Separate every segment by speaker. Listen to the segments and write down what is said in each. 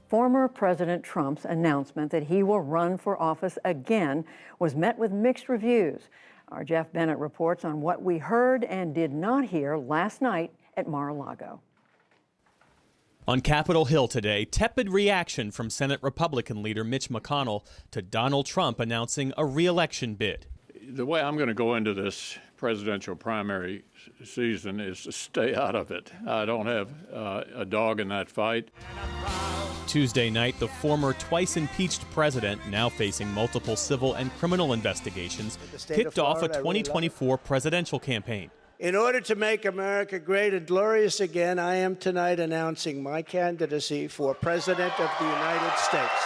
Speaker 1: Former President Trump's announcement that he will run for office again was met with mixed reviews. Our Jeff Bennett reports on what we heard and did not hear last night at Mar-a-Lago.
Speaker 2: On Capitol Hill today, tepid reaction from Senate Republican leader Mitch McConnell to Donald Trump announcing a re-election bid.
Speaker 3: The way I'm going to go into this presidential primary season is to stay out of it. I don't have a dog in that fight.
Speaker 2: Tuesday night, the former twice impeached president, now facing multiple civil and criminal investigations, kicked off a 2024 presidential campaign.
Speaker 4: In order to make America great and glorious again, I am tonight announcing my candidacy for President of the United States.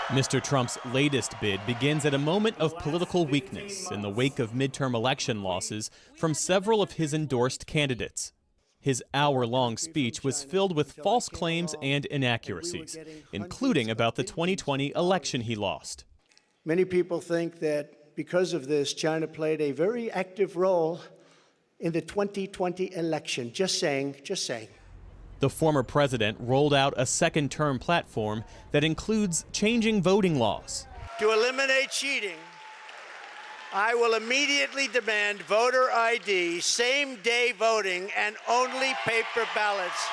Speaker 2: Mr. Trump's latest bid begins at a moment of political weakness in the wake of midterm election losses from several of his endorsed candidates. His hour-long speech was filled with false claims and inaccuracies, including about the 2020 election he lost.
Speaker 4: Many people think that because of this, China played a very active role in the 2020 election. Just saying.
Speaker 2: The former president rolled out a second-term platform that includes changing voting laws.
Speaker 4: To eliminate cheating, I will immediately demand voter ID, same-day voting, and only paper ballots.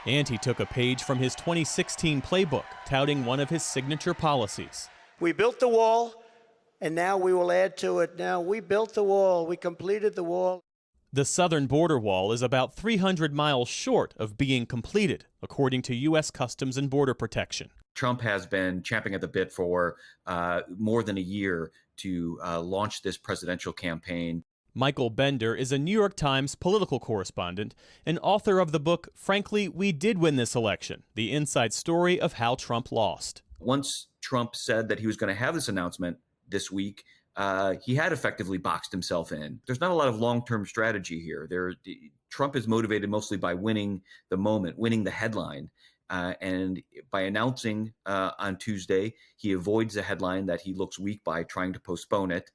Speaker 2: And he took a page from his 2016 playbook, touting one of his signature policies.
Speaker 4: We built the wall, and now we will add to it. Now, we built the wall. We completed the wall.
Speaker 2: The southern border wall is about 300 miles short of being completed, according to U.S. Customs and Border Protection.
Speaker 5: Trump has been champing at the bit for more than a year to launch this presidential campaign.
Speaker 2: Michael Bender is a New York Times political correspondent and author of the book, Frankly, We Did Win This Election, the inside story of how Trump lost.
Speaker 5: Once Trump said that he was going to have this announcement this week, he had effectively boxed himself in. There's not a lot of long-term strategy here. Trump is motivated mostly by winning the moment, winning the headline. And by announcing on Tuesday, he avoids a headline that he looks weak by trying to postpone it.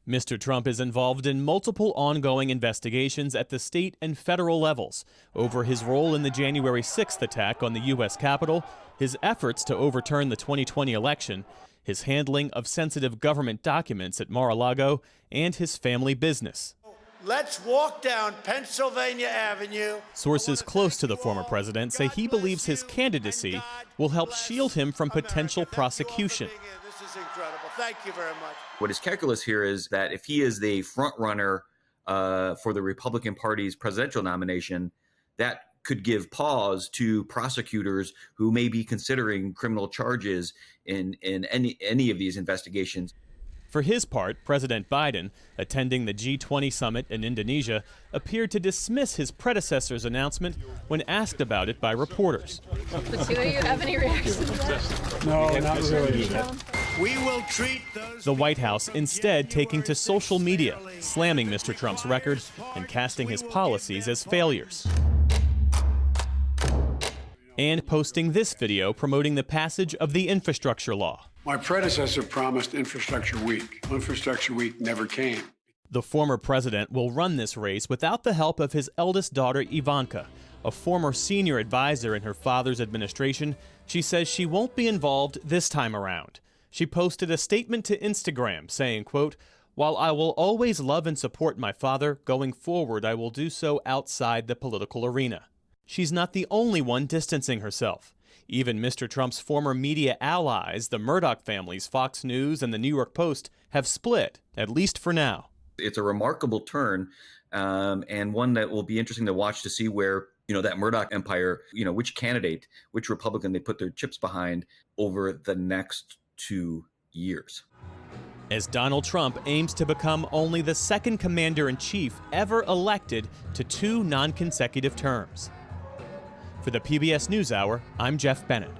Speaker 2: Mr. Trump is involved in multiple ongoing investigations at the state and federal levels over his role in the January 6th attack on the U.S. Capitol, his efforts to overturn the 2020 election, his handling of sensitive government documents at Mar-a-Lago, and his family business.
Speaker 4: Let's walk down Pennsylvania Avenue.
Speaker 2: Sources close to the former president say he believes his candidacy will help shield him from potential prosecution.
Speaker 4: This is incredible. Thank you very much.
Speaker 5: What his calculus here is that if he is the front runner for the Republican Party's presidential nomination, that could give pause to prosecutors who may be considering criminal charges in any of these investigations.
Speaker 2: For his part, President Biden, attending the G20 summit in Indonesia, appeared to dismiss his predecessor's announcement when asked about it by reporters.
Speaker 6: The two of you have any reactions to that?
Speaker 7: No, not really.
Speaker 4: We will treat those.
Speaker 2: The White House instead taking to social media, slamming Mr. Trump's record and casting his policies as failures. And posting this video promoting the passage of the infrastructure law.
Speaker 7: My predecessor promised Infrastructure Week. Infrastructure Week never came.
Speaker 2: The former president will run this race without the help of his eldest daughter, Ivanka, a former senior advisor in her father's administration. She says she won't be involved this time around. She posted a statement to Instagram saying, quote, "While I will always love and support my father, going forward I will do so outside the political arena." She's not the only one distancing herself. Even Mr. Trump's former media allies, the Murdoch families, Fox News and the New York Post, have split, at least for now.
Speaker 5: It's a remarkable turn, and one that will be interesting to watch to see where, that Murdoch empire, which candidate, which Republican they put their chips behind over the next 2 years.
Speaker 2: As Donald Trump aims to become only the second commander-in-chief ever elected to 2 non-consecutive terms. For the PBS NewsHour, I'm Jeff Bennett.